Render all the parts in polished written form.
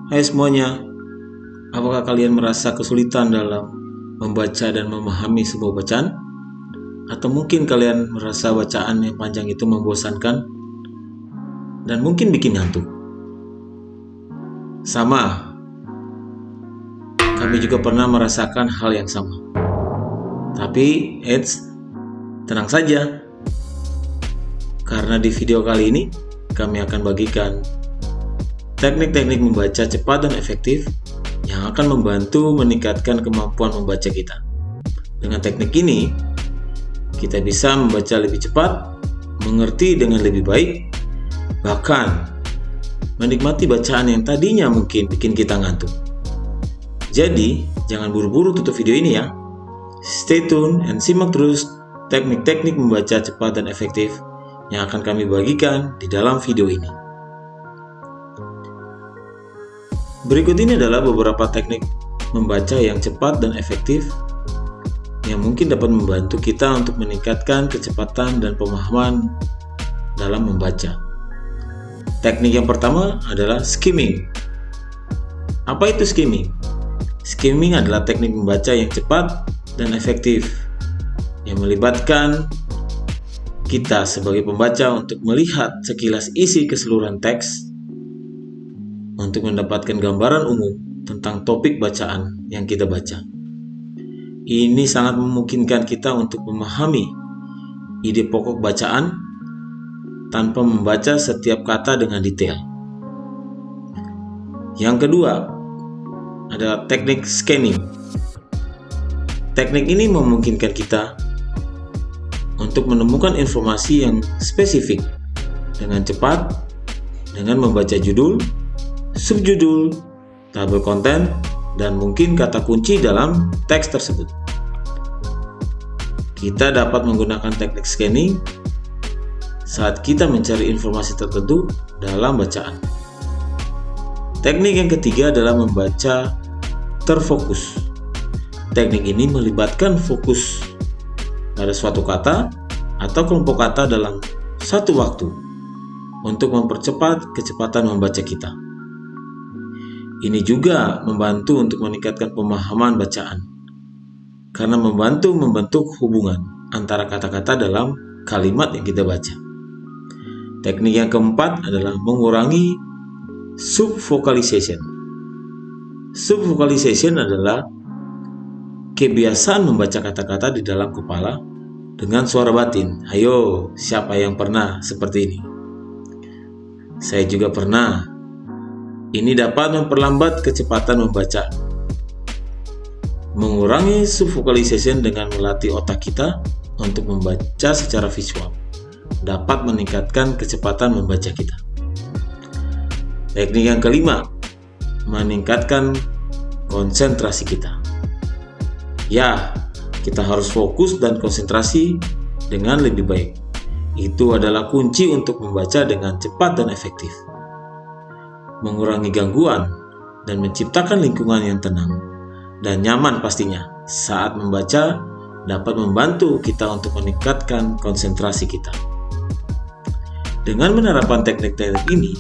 Hai semuanya, apakah kalian merasa kesulitan dalam membaca dan memahami sebuah bacaan? Atau mungkin kalian merasa bacaan yang panjang itu membosankan dan mungkin bikin ngantuk? Sama, kami juga pernah merasakan hal yang sama. Tapi, tenang saja. Karena di video kali ini, kami akan bagikan teknik-teknik membaca cepat dan efektif yang akan membantu meningkatkan kemampuan membaca kita. Dengan teknik ini, kita bisa membaca lebih cepat, mengerti dengan lebih baik, bahkan menikmati bacaan yang tadinya mungkin bikin kita ngantuk. Jadi, jangan buru-buru tutup video ini ya. Stay tune and simak terus teknik-teknik membaca cepat dan efektif yang akan kami bagikan di dalam video ini. Berikut ini adalah beberapa teknik membaca yang cepat dan efektif yang mungkin dapat membantu kita untuk meningkatkan kecepatan dan pemahaman dalam membaca. Teknik yang pertama adalah skimming. Apa itu skimming? Skimming adalah teknik membaca yang cepat dan efektif yang melibatkan kita sebagai pembaca untuk melihat sekilas isi keseluruhan teks untuk mendapatkan gambaran umum tentang topik bacaan yang kita baca. Ini sangat memungkinkan kita untuk memahami ide pokok bacaan tanpa membaca setiap kata dengan detail. Yang kedua adalah teknik scanning. Teknik ini memungkinkan kita untuk menemukan informasi yang spesifik dengan cepat dengan membaca judul, subjudul, tabel konten, dan mungkin kata kunci dalam teks tersebut. Kita dapat menggunakan teknik scanning saat kita mencari informasi tertentu dalam bacaan. Teknik yang ketiga adalah membaca terfokus. Teknik ini melibatkan fokus pada suatu kata atau kelompok kata dalam satu waktu untuk mempercepat kecepatan membaca kita. Ini juga membantu untuk meningkatkan pemahaman bacaan, karena membantu membentuk hubungan antara kata-kata dalam kalimat yang kita baca. Teknik yang keempat adalah mengurangi subvocalization. Subvocalization adalah kebiasaan membaca kata-kata di dalam kepala dengan suara batin. Ayo, siapa yang pernah seperti ini? Saya juga pernah. Ini dapat memperlambat kecepatan membaca. Mengurangi subvocalization dengan melatih otak kita untuk membaca secara visual dapat meningkatkan kecepatan membaca kita. Teknik yang kelima, meningkatkan konsentrasi kita. Ya, kita harus fokus dan konsentrasi dengan lebih baik. Itu adalah kunci untuk membaca dengan cepat dan efektif. Mengurangi gangguan dan menciptakan lingkungan yang tenang dan nyaman pastinya saat membaca dapat membantu kita untuk meningkatkan konsentrasi kita. Dengan menerapkan teknik-teknik ini,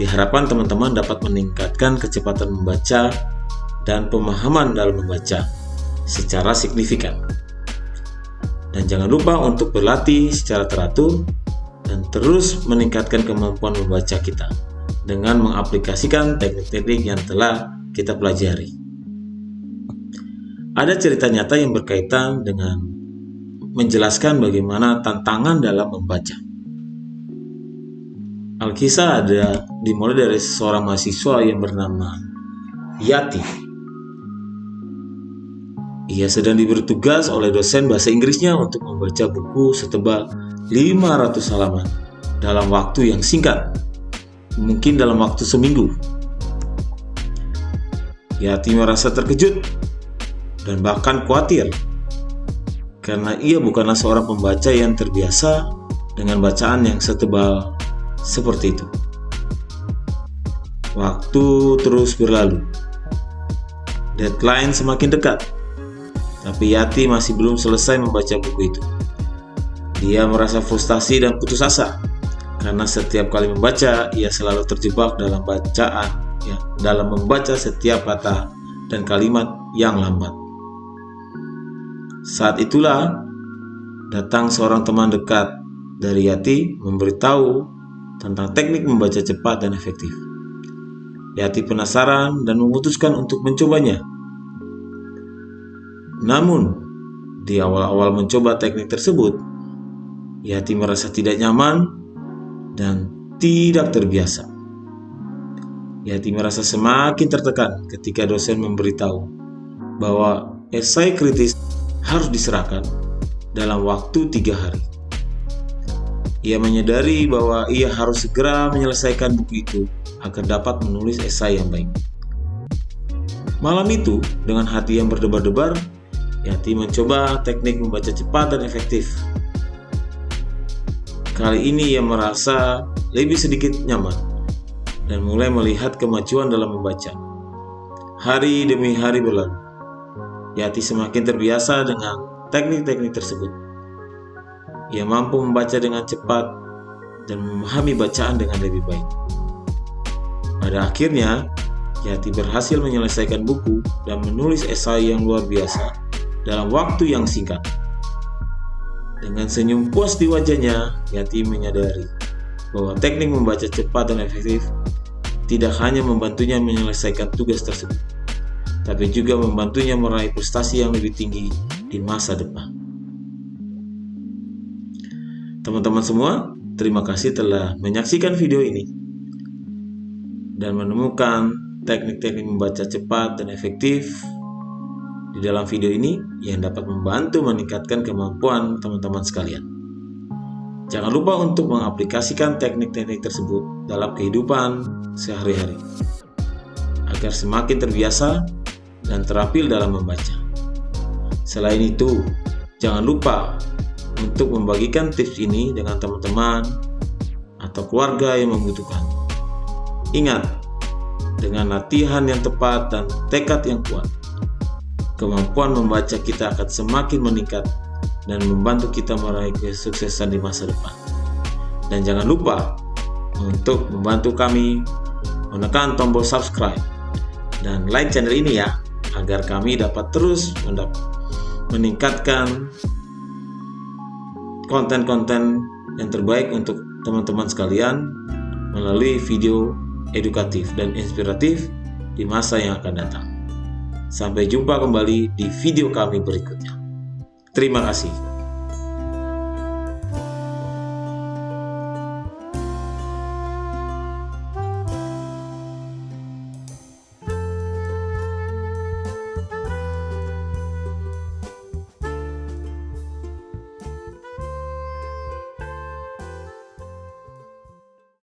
diharapkan teman-teman dapat meningkatkan kecepatan membaca dan pemahaman dalam membaca secara signifikan. Dan jangan lupa untuk berlatih secara teratur dan terus meningkatkan kemampuan membaca kita dengan mengaplikasikan teknik-teknik yang telah kita pelajari. Ada cerita nyata yang berkaitan dengan menjelaskan bagaimana tantangan dalam membaca. Alkisah ada dimulai dari seorang mahasiswa yang bernama Yati. Ia sedang diberi tugas oleh dosen bahasa Inggrisnya untuk membaca buku setebal 500 halaman dalam waktu yang singkat, mungkin dalam waktu seminggu. Yati merasa terkejut dan bahkan khawatir karena ia bukanlah seorang pembaca yang terbiasa dengan bacaan yang setebal seperti itu. Waktu terus berlalu. Deadline semakin dekat, tapi Yati masih belum selesai membaca buku itu. Dia merasa frustasi dan putus asa karena setiap kali membaca ia selalu terjebak dalam bacaan ya dalam membaca setiap kata dan kalimat yang lambat. Saat itulah datang seorang teman dekat dari Yati memberitahu tentang teknik membaca cepat dan efektif. Yati penasaran dan memutuskan untuk mencobanya. Namun, di awal-awal mencoba teknik tersebut, Yati merasa tidak nyaman dan tidak terbiasa. Yati merasa semakin tertekan ketika dosen memberitahu bahwa esai kritis harus diserahkan dalam waktu 3 hari. Ia menyadari bahwa ia harus segera menyelesaikan buku itu agar dapat menulis esai yang baik. Malam itu, dengan hati yang berdebar-debar, Yati mencoba teknik membaca cepat dan efektif. Kali ini ia merasa lebih sedikit nyaman dan mulai melihat kemajuan dalam membaca. Hari demi hari berlalu. Yati semakin terbiasa dengan teknik-teknik tersebut. Ia mampu membaca dengan cepat dan memahami bacaan dengan lebih baik. Pada akhirnya, Yati berhasil menyelesaikan buku dan menulis esai yang luar biasa dalam waktu yang singkat. Dengan senyum puas di wajahnya, Yati menyadari bahwa teknik membaca cepat dan efektif tidak hanya membantunya menyelesaikan tugas tersebut, tapi juga membantunya meraih prestasi yang lebih tinggi di masa depan. Teman-teman semua, terima kasih telah menyaksikan video ini dan menemukan teknik-teknik membaca cepat dan efektif di dalam video ini yang dapat membantu meningkatkan kemampuan teman-teman sekalian. Jangan lupa untuk mengaplikasikan teknik-teknik tersebut dalam kehidupan sehari-hari agar semakin terbiasa dan terampil dalam membaca. Selain itu, jangan lupa untuk membagikan tips ini dengan teman-teman atau keluarga yang membutuhkan. Ingat, dengan latihan yang tepat dan tekad yang kuat, kemampuan membaca kita akan semakin meningkat dan membantu kita meraih kesuksesan di masa depan. Dan jangan lupa untuk membantu kami menekan tombol subscribe dan like channel ini ya, agar kami dapat terus meningkatkan konten-konten yang terbaik untuk teman-teman sekalian melalui video edukatif dan inspiratif di masa yang akan datang. Sampai jumpa kembali di video kami berikutnya. Terima kasih.